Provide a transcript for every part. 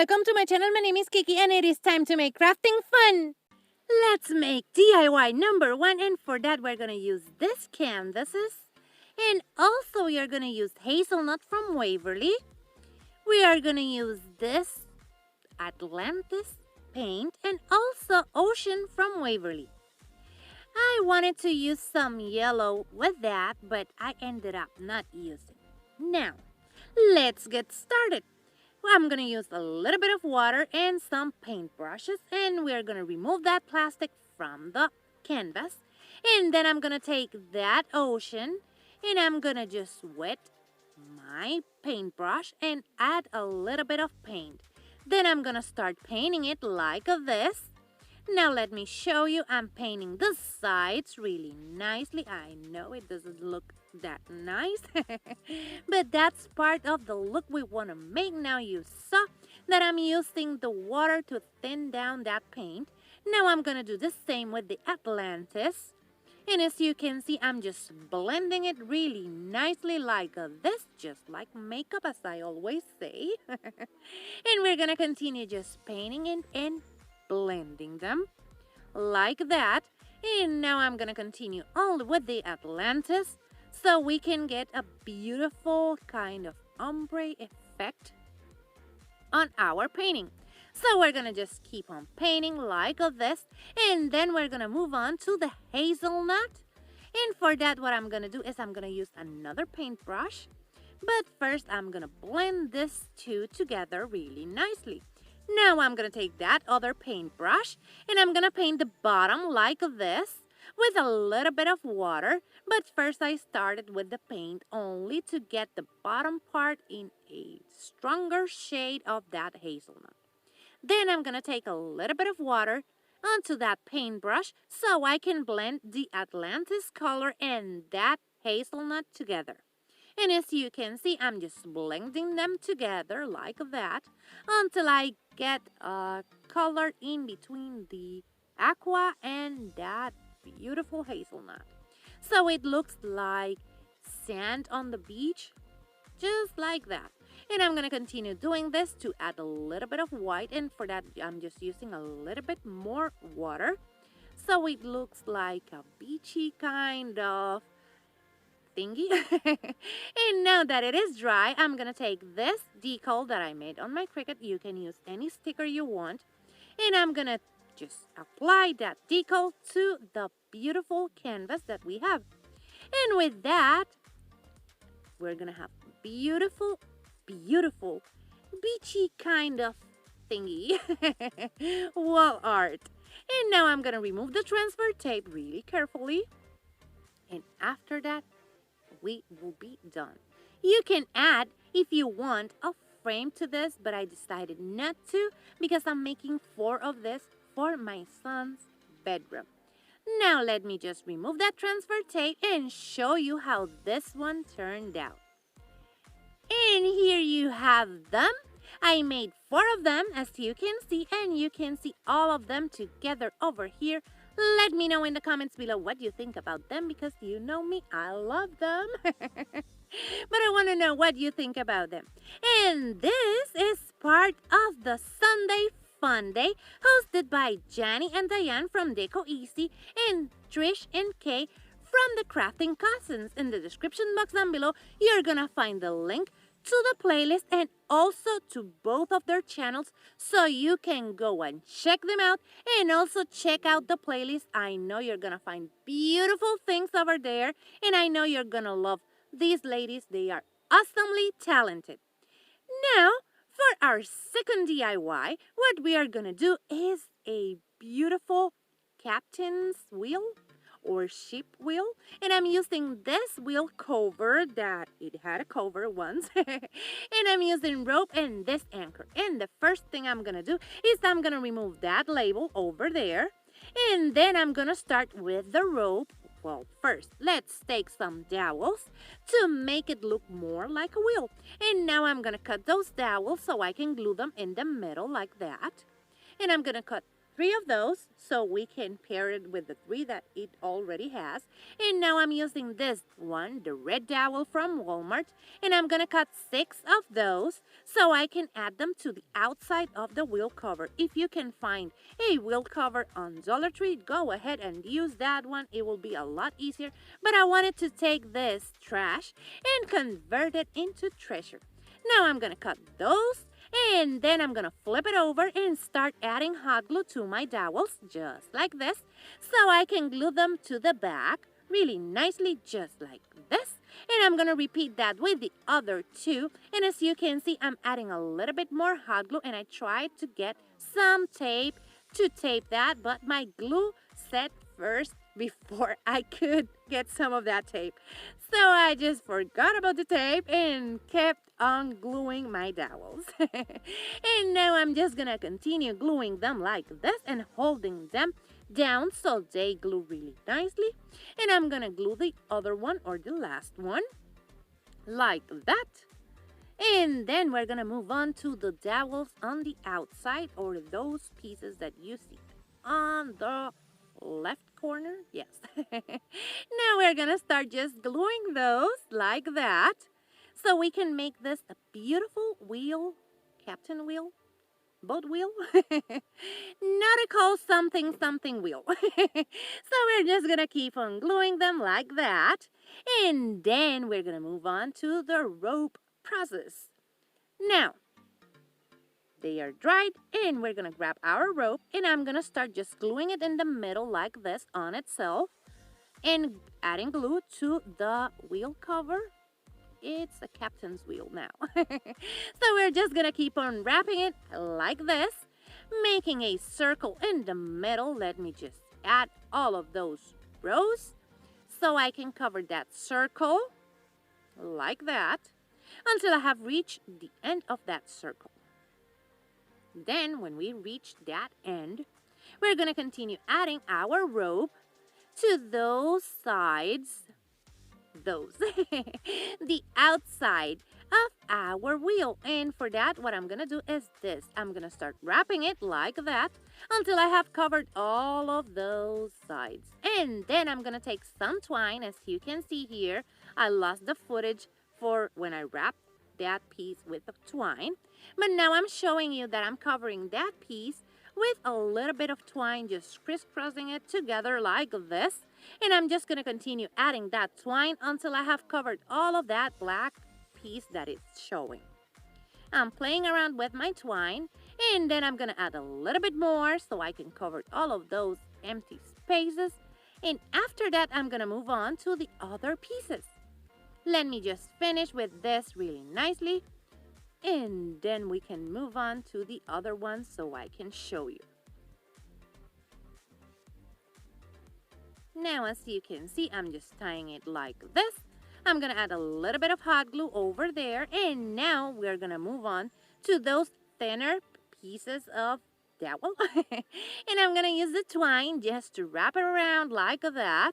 welcome to my channel. My name is Kiki and it is time to make crafting fun. Let's make DIY number 1, and for that we're gonna use this canvases, and also we are gonna use hazelnut from Waverly. We are gonna use this Atlantis paint and also ocean from Waverly. I wanted to use some yellow with that, but I ended up not using. Now, let's get started. Well, I'm going to use a little bit of water and some paint brushes, and we're going to remove that plastic from the canvas. And then I'm going to take that ocean and I'm going to just wet my paintbrush and add a little bit of paint. Then I'm going to start painting it like this. Now let me show you. I'm painting the sides really nicely. I know it doesn't look that nice, but that's part of the look we want to make. Now you saw that I'm using the water to thin down that paint. Now I'm going to do the same with the Atlantis. And as you can see, I'm just blending it really nicely like this, just like makeup, as I always say. And we're going to continue just painting it and blending them like that. And now I'm going to continue on with the Atlantis so we can get a beautiful kind of ombre effect on our painting. So we're going to just keep on painting like this, and then we're going to move on to the hazelnut. And for that, what I'm going to do is I'm going to use another paintbrush, but first I'm going to blend this two together really nicely. Now I'm going to take that other paintbrush and I'm going to paint the bottom like this with a little bit of water. But first I started with the paint only to get the bottom part in a stronger shade of that hazelnut. Then I'm going to take a little bit of water onto that paintbrush so I can blend the Atlantis color and that hazelnut together. And as you can see, I'm just blending them together like that until I get a color in between the aqua and that beautiful hazelnut. So it looks like sand on the beach, just like that. And I'm going to continue doing this to add a little bit of white, and for that I'm just using a little bit more water. So it looks like a beachy kind of thingy. And now that it is dry, I'm gonna take this decal that I made on my Cricut. You can use any sticker you want, and I'm gonna just apply that decal to the beautiful canvas that we have. And with that, we're gonna have beautiful beachy kind of thingy wall art. And now I'm gonna remove the transfer tape really carefully, and after that we will be done. You can add, if you want, a frame to this, but I decided not to because I'm making 4 of this for my son's bedroom. Now let me just remove that transfer tape and show you how this one turned out. And here you have them. I made 4 of them, as you can see, and you can see all of them together over here. Let me know in the comments below what you think about them, because you know me, I love them. But I want to know what you think about them. And this is part of the Sunday Funday, hosted by Johnny and Diane from Deco Easy and Trish and Kay from the Crafting Cousins. In the description box down below, you're gonna find the link to the playlist and also to both of their channels, so you can go and check them out and also check out the playlist. I know you're gonna find beautiful things over there, and I know you're gonna love these ladies. They are awesomely talented. Now for our second DIY, what we are gonna do is a beautiful captain's wheel or ship wheel, and I'm using this wheel cover that it had a cover once. And I'm using rope and this anchor. And the first thing I'm gonna do is I'm gonna remove that label over there, and then I'm gonna start with the rope. Well, first let's take some dowels to make it look more like a wheel, and now I'm gonna cut those dowels so I can glue them in the middle like that. And I'm gonna cut 3 of those so we can pair it with the 3 that it already has. And now I'm using this one, the red dowel from Walmart, and I'm gonna cut 6 of those so I can add them to the outside of the wheel cover. If you can find a wheel cover on Dollar Tree, go ahead and use that one. It will be a lot easier. But I wanted to take this trash and convert it into treasure. Now I'm gonna cut those, and then I'm gonna flip it over and start adding hot glue to my dowels, just like this, so I can glue them to the back really nicely, just like this. And I'm gonna repeat that with the other 2. And as you can see, I'm adding a little bit more hot glue, and I tried to get some tape to tape that, but my glue set first before I could get some of that tape. So I just forgot about the tape and kept on gluing my dowels. And now I'm just gonna continue gluing them like this and holding them down so they glue really nicely. And I'm gonna glue the other one, or the last one, like that. And then we're gonna move on to the dowels on the outside, or those pieces that you see on the left corner. Yes. Now we're gonna start just gluing those like that so we can make this a beautiful wheel, captain wheel, boat wheel, nautical something something wheel. So we're just gonna keep on gluing them like that, and then we're gonna move on to the rope process. Now they are dried, and we're gonna grab our rope, and I'm gonna start just gluing it in the middle like this on itself and adding glue to the wheel cover. It's a captain's wheel now. So we're just gonna keep on wrapping it like this, making a circle in the middle. Let me just add all of those rows so I can cover that circle like that until I have reached the end of that circle. Then when we reach that end, we're gonna continue adding our rope to those sides, the outside of our wheel. And for that, what I'm gonna do is this. I'm gonna start wrapping it like that until I have covered all of those sides. And then I'm gonna take some twine. As you can see here, I lost the footage for when I wrapped that piece with the twine, but now I'm showing you that I'm covering that piece with a little bit of twine, just crisscrossing it together like this. And I'm just gonna continue adding that twine until I have covered all of that black piece that is showing. I'm playing around with my twine, and then I'm gonna add a little bit more so I can cover all of those empty spaces. And after that, I'm gonna move on to the other pieces. Let me just finish with this really nicely, and then we can move on to the other one so I can show you. Now, as you can see, I'm just tying it like this. I'm gonna add a little bit of hot glue over there, and now we're gonna move on to those thinner pieces of dowel. And I'm gonna use the twine just to wrap it around like that,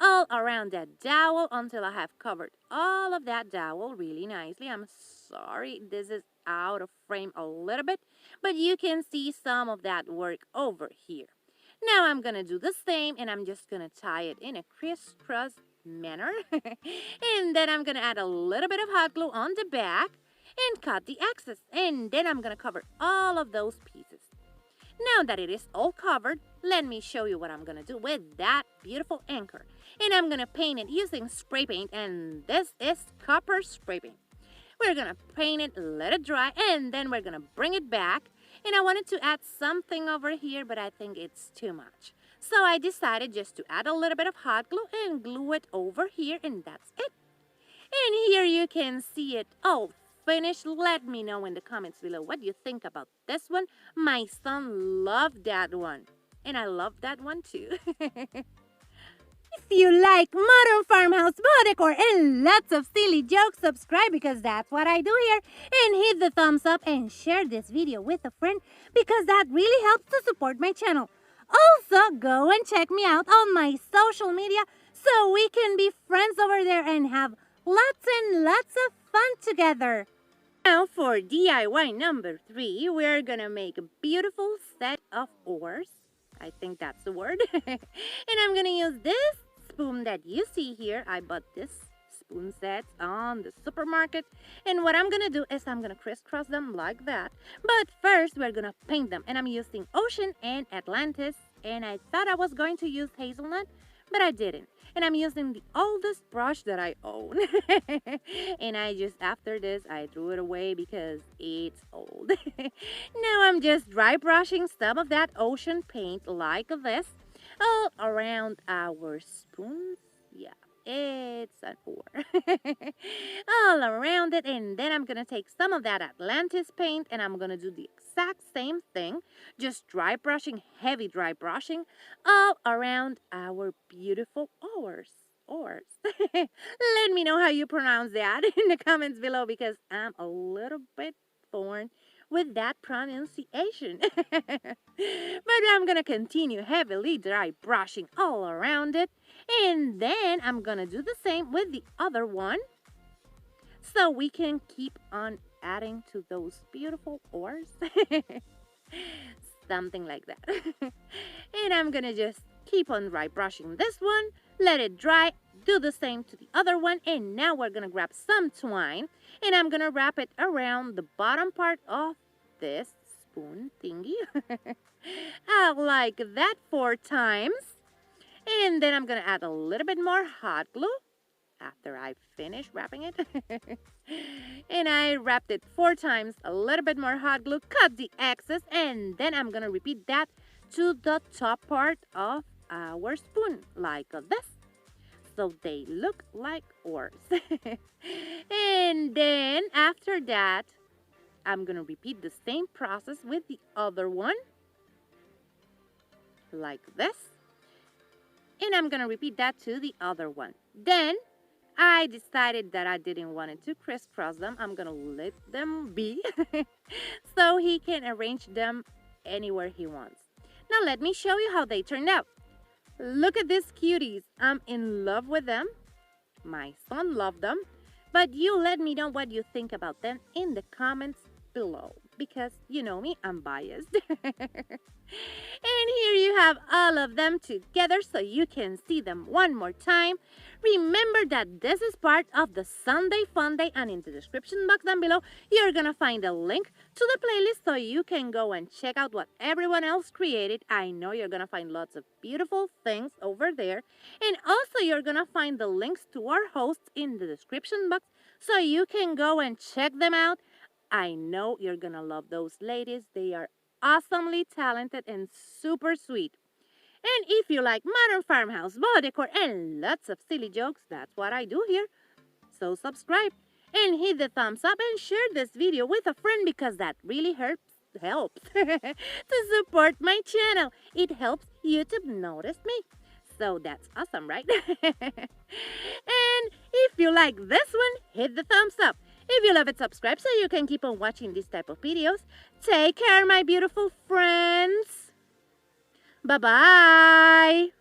all around that dowel until I have covered all of that dowel really nicely. I'm sorry, this is out of frame a little bit, but you can see some of that work over here. Now I'm gonna do the same, and I'm just gonna tie it in a crisscross manner. And then I'm gonna add a little bit of hot glue on the back and cut the excess, and then I'm gonna cover all of those pieces. Now that it is all covered, let me show you what I'm gonna do with that beautiful anchor. And I'm gonna paint it using spray paint, and this is copper spray paint. We're gonna paint it, let it dry, and then we're gonna bring it back. And I wanted to add something over here, but I think it's too much. So I decided just to add a little bit of hot glue and glue it over here, and that's it. And here you can see it all finished. Let me know in the comments below what you think about this one. My son loved that one, and I love that one too. If you like modern farmhouse boho decor and lots of silly jokes, subscribe because that's what I do here. And hit the thumbs up and share this video with a friend because that really helps to support my channel. Also, go and check me out on my social media so we can be friends over there and have lots and lots of fun together. Now for DIY number 3, we're gonna make a beautiful set of oars. I think that's the word. And I'm gonna use this spoon that you see here. I bought this spoon set on the supermarket. And what I'm gonna do is I'm gonna crisscross them like that. But first we're gonna paint them. And I'm using Ocean and Atlantis. And I thought I was going to use hazelnut, but I didn't. And I'm using the oldest brush that I own. And after this, I threw it away because it's old. Now I'm just dry brushing some of that ocean paint like this all around our spoons. Yeah, it's an oar. All around it. And then I'm going to take some of that Atlantis paint and I'm going to do the exact same thing. Just dry brushing, heavy dry brushing all around our beautiful oars. Let me know how you pronounce that in the comments below because I'm a little bit torn with that pronunciation. But I'm gonna continue heavily dry brushing all around it, and then I'm gonna do the same with the other one so we can keep on adding to those beautiful oars. Something like that. And I'm gonna just keep on dry brushing this one, let it dry, do the same to the other one, and now we're gonna grab some twine and I'm gonna wrap it around the bottom part of this spoon thingy. Like that 4 times. And then I'm gonna add a little bit more hot glue after I finish wrapping it. And I wrapped it 4 times, a little bit more hot glue, cut the excess, and then I'm gonna repeat that to the top part of our spoon like this, so they look like oars. And then after that, I'm gonna repeat the same process with the other one like this, and I'm gonna repeat that to the other one. Then I decided that I didn't want it to crisscross them. I'm gonna let them be so he can arrange them anywhere he wants. Now let me show you how they turned out. Look at these cuties. I'm in love with them. My son loved them. But you let me know what you think about them in the comments below. Because you know me, I'm biased. And here you have all of them together so you can see them one more time. Remember that this is part of the Sunday Funday, and in the description box down below, you're gonna find a link to the playlist so you can go and check out what everyone else created. I know you're gonna find lots of beautiful things over there. And also you're gonna find the links to our hosts in the description box so you can go and check them out. I know you're gonna love those ladies. They are awesomely talented and super sweet. And if you like modern farmhouse, boho decor, and lots of silly jokes, that's what I do here. So subscribe and hit the thumbs up and share this video with a friend because that really helps to support my channel. It helps YouTube notice me. So that's awesome, right? And if you like this one, hit the thumbs up. If you love it, subscribe so you can keep on watching this type of videos. Take care, my beautiful friends. Bye-bye.